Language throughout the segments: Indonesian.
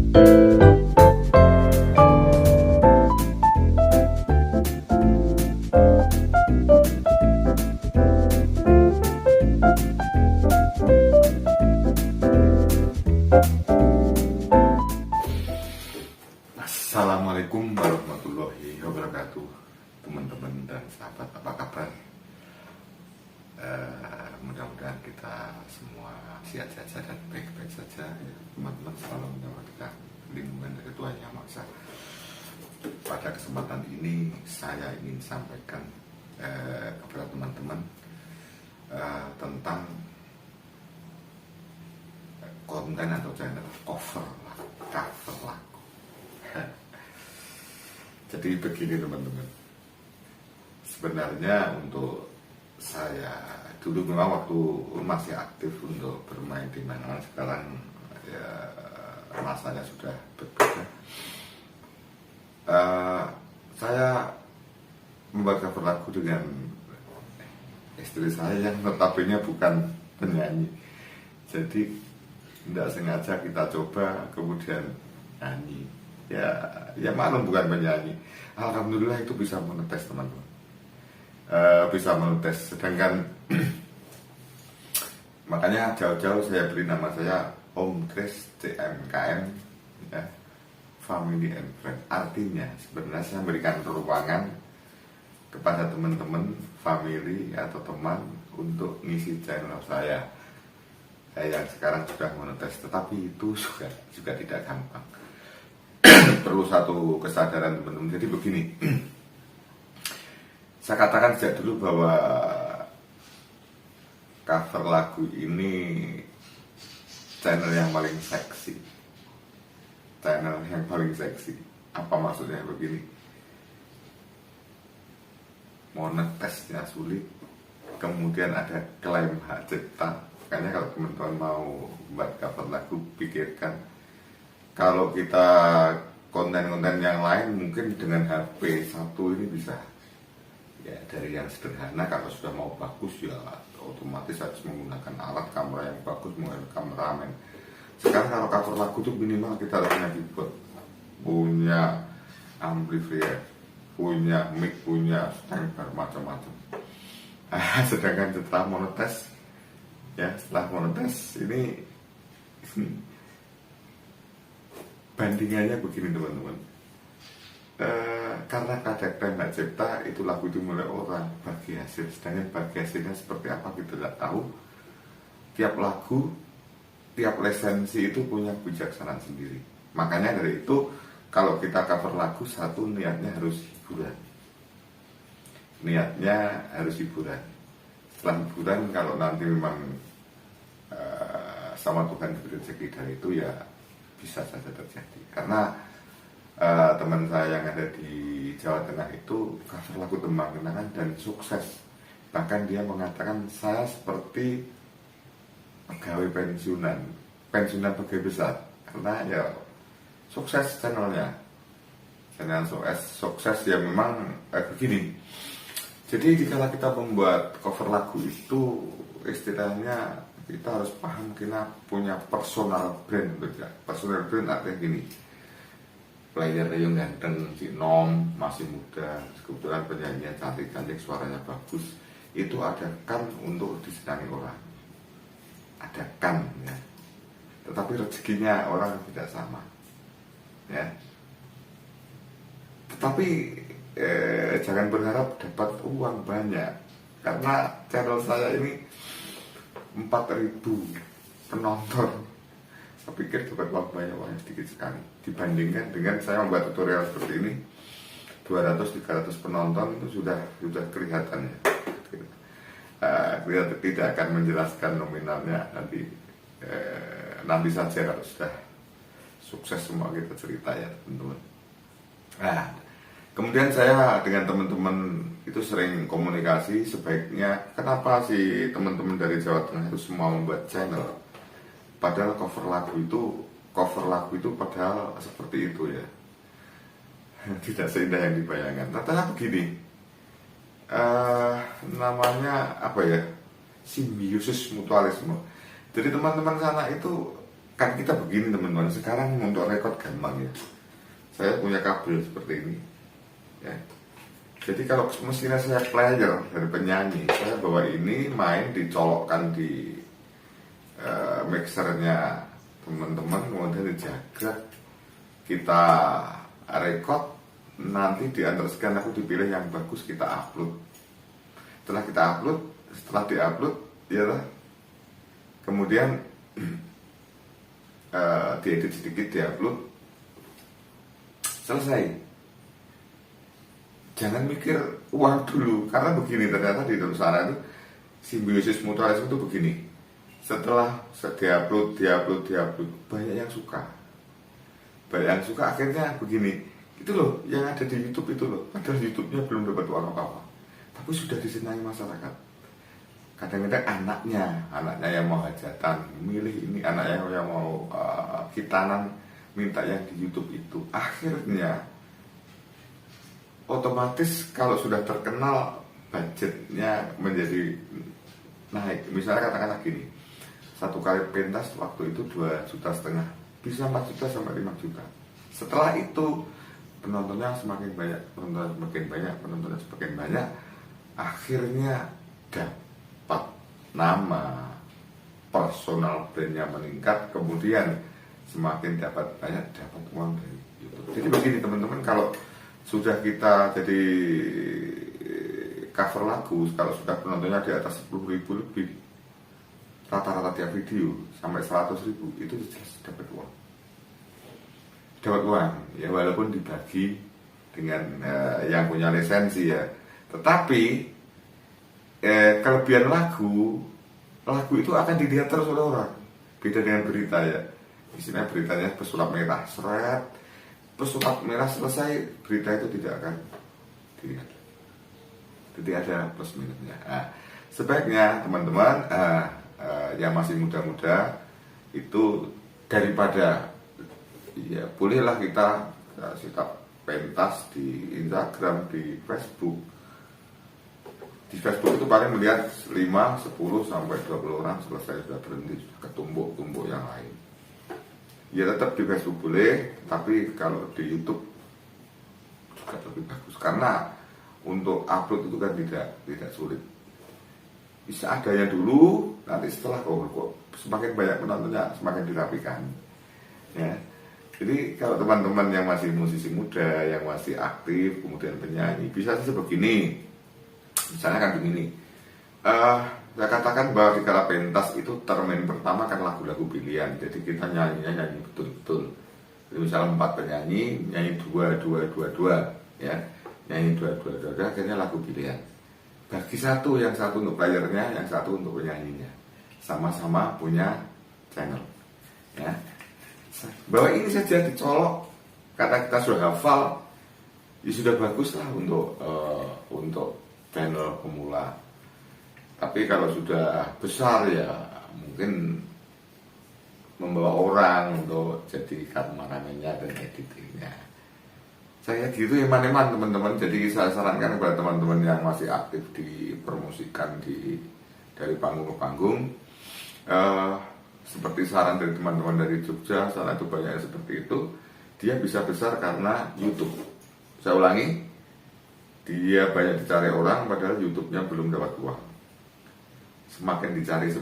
Assalamualaikum warahmatullahi wabarakatuh, teman-teman dan sahabat, apa kabar? Mudah-mudahan kita semua sehat saja dan baik-baik saja ya. Teman-teman selalu mendapatkan lindungan dari Tuhan Yang Maha Esa. Pada kesempatan ini saya ingin sampaikan kepada teman-teman tentang konten atau channel cover lagu. Jadi begini teman-teman, sebenarnya untuk saya dulu memang waktu masih aktif untuk bermain di mana, sekarang ya masanya sudah berbeda. Saya membuat cover lagu dengan istri saya yang notabene bukan penyanyi, jadi tidak sengaja kita coba kemudian nyanyi. Ya maklum bukan penyanyi. Alhamdulillah itu bisa menetes teman-teman, bisa menetes. Sedangkan makanya jauh-jauh saya beri nama saya Om Kris CMKM ya, Family and Friend. Artinya sebenarnya saya memberikan ruangan kepada teman-teman, family atau teman untuk ngisi channel saya yang sekarang sudah menetes. Tetapi itu juga tidak gampang. Perlu satu kesadaran teman-teman. Jadi begini, saya katakan sejak dulu bahwa cover lagu ini channel yang paling seksi. Channel yang paling seksi. Apa maksudnya begini? Monetesnya sulit, kemudian ada klaim hak cipta. Makanya kalau teman-teman mau buat cover lagu, pikirkan. Kalau kita konten-konten yang lain mungkin dengan HP satu ini bisa ya, dari yang sederhana. Kalau sudah mau bagus ya otomatis harus menggunakan alat kamera yang bagus, menggunakan kameramen. Sekarang kalau cover lagu itu minimal kita harus punya keyboard, punya amplifier, punya mic, punya standby, macam-macam. Sedangkan setelah monetes ini bandingannya begini teman-teman, karena kadang hak cipta itu lagu itu mulai orang bagi hasil, sedangkan bagi hasilnya seperti apa kita tidak tahu. Tiap lagu, tiap lisensi itu punya kebijaksanaan sendiri. Makanya dari itu kalau kita cover lagu, satu niatnya harus hiburan. Setelah hiburan, kalau nanti memang sama Tuhan diberi rezeki dari itu ya bisa saja terjadi. Karena teman saya yang ada di Jawa Tengah itu cover lagu Tembang Kenangan dan sukses. Bahkan dia mengatakan saya seperti pegawai pensiunan pegawai besar, karena ya sukses channelnya. Channel sukses ya memang begini. Jadi jika kita membuat cover lagu itu istilahnya kita harus paham kita punya personal brand. Personal brand artinya gini, player yang ganteng, si Nom masih muda, kebetulan penyanyinya cantik-cantik, suaranya bagus, itu ada kan untuk disenangi orang, ada kan ya. Tetapi rezekinya orang tidak sama ya. Tetapi jangan berharap dapat uang banyak, karena channel saya ini 4.000 penonton. Saya pikir dapat uang banyak, uangnya sedikit sekali dibandingkan dengan saya membuat tutorial seperti ini. 200-300 penonton itu sudah kelihatan ya. Kita tidak akan menjelaskan nominalnya nanti saja kalau sudah sukses semua kita cerita ya teman-teman. Nah, kemudian saya dengan teman-teman itu sering komunikasi, sebaiknya kenapa sih teman-teman dari Jawa Tengah itu semua membuat channel, padahal cover lagu itu padahal seperti itu ya. Tidak seindah yang dibayangkan. Ternyata begini, namanya apa ya, simbiosis mutualisme. Jadi teman-teman sana itu Kan kita begini teman-teman, sekarang untuk rekod gampang ya. Saya punya kabel seperti ini ya. Jadi kalau mesinnya saya player dari penyanyi, saya bawa ini main, dicolokkan di mixernya teman-teman, kemudian dijaga, kita rekod, nanti diantarkan, aku dipilih yang bagus, kita upload. Setelah diupload ya lah, kemudian diedit sedikit, diupload, selesai. Jangan mikir uang dulu, karena begini, ternyata di dalam sana itu simbiosis mutualisme itu begini. Setelah diupload, banyak yang suka, akhirnya begini. Itu loh yang ada di YouTube itu loh, padahal YouTube-nya belum dapat uang apa-apa, tapi sudah disenangi masyarakat. Kadang-kadang anaknya yang mau hajatan milih ini, anaknya yang mau khitanan minta yang di YouTube itu. Akhirnya otomatis kalau sudah terkenal, budgetnya menjadi naik. Misalnya katakanlah gini, satu kali pentas waktu itu 2,5 juta, bisa 4 juta sampai 5 juta. Setelah itu penontonnya semakin banyak, penontonnya semakin banyak, akhirnya dapat nama, personal brandnya meningkat, kemudian semakin dapat banyak, dapat uang dari YouTube. Jadi begini teman-teman, kalau sudah kita jadi cover lagu, kalau sudah penontonnya di atas 10.000 lebih, rata-rata tiap video sampai 100.000, itu jelas dapat uang. Ya, walaupun dibagi dengan yang punya lisensi ya. Tetapi kelebihan lagu itu akan dilihat terus oleh orang. Beda dengan berita ya. Isinya beritanya pesulap merah, seret, pesulap merah selesai, berita itu tidak akan dilihat. Jadi ada plus minusnya. Nah, sebaiknya teman-teman yang masih muda-muda itu, daripada ya bolehlah kita sikap pentas di Instagram, di Facebook. Di Facebook itu paling melihat 5, 10 sampai 20 orang, selesai sudah berhenti, sudah ketumbuk-tumbuk yang lain. Ya tetap di Facebook boleh, tapi kalau di YouTube juga lebih bagus, karena untuk upload itu kan tidak sulit. Bisa adanya dulu, nanti setelah kok semakin banyak penontonnya semakin dirapikan ya. Jadi kalau teman-teman yang masih musisi muda, yang masih aktif, kemudian penyanyi, bisa saja begini. Misalnya kan begini, saya katakan bahwa di kala pentas itu termen pertama kan lagu-lagu pilihan. Jadi kita nyanyi betul-betul. Jadi misalnya 4 penyanyi, nyanyi 2 ya, nyanyi 2 akhirnya lagu pilihan. Bagi satu, yang satu untuk playernya, yang satu untuk penyanyinya. Sama-sama punya channel ya. Bahwa ini saja dicolok, karena kita sudah hafal, ya sudah bagus lah untuk channel pemula. Tapi kalau sudah besar ya mungkin membawa orang untuk jadi kameramennya dan editingnya. Saya gitu eman-eman teman-teman. Jadi saya sarankan kepada teman-teman yang masih aktif dipromosikan dari panggung ke panggung, seperti saran dari teman-teman dari Jogja, saran itu banyak seperti itu. Dia bisa besar karena YouTube. Saya ulangi, dia banyak dicari orang, padahal YouTube-nya belum dapat uang. Semakin dicari,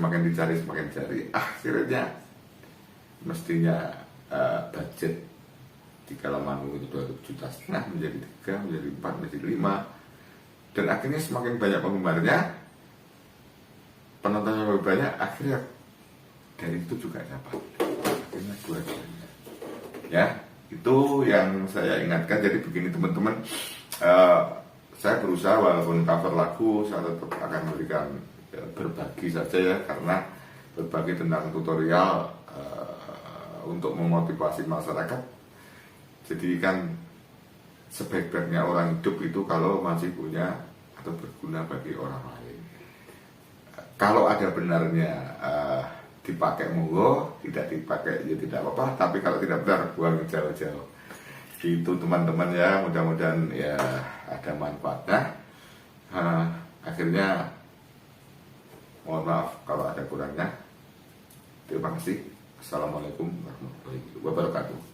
akhirnya mestinya budget di kala manggung itu 2,5 juta menjadi 3, menjadi 4, menjadi 5, dan akhirnya semakin banyak penggemarnya, penontonnya lebih banyak, akhirnya dari itu juga dapat, akhirnya dua-duanya ya. Itu yang saya ingatkan. Jadi begini teman-teman, saya berusaha walaupun cover lagu, saya tetap akan memberikan berbagi saja ya, karena berbagi tentang tutorial untuk memotivasi masyarakat. Jadi kan sebaik-baiknya orang hidup itu kalau masih punya atau berguna bagi orang lain. Kalau ada benarnya dipakai monggo, tidak dipakai ya tidak apa-apa, tapi kalau tidak benar buang jauh-jauh. Itu teman-teman ya, mudah-mudahan ya ada manfaatnya. Akhirnya mohon maaf kalau ada kurangnya. Terima kasih. Assalamualaikum warahmatullahi wabarakatuh.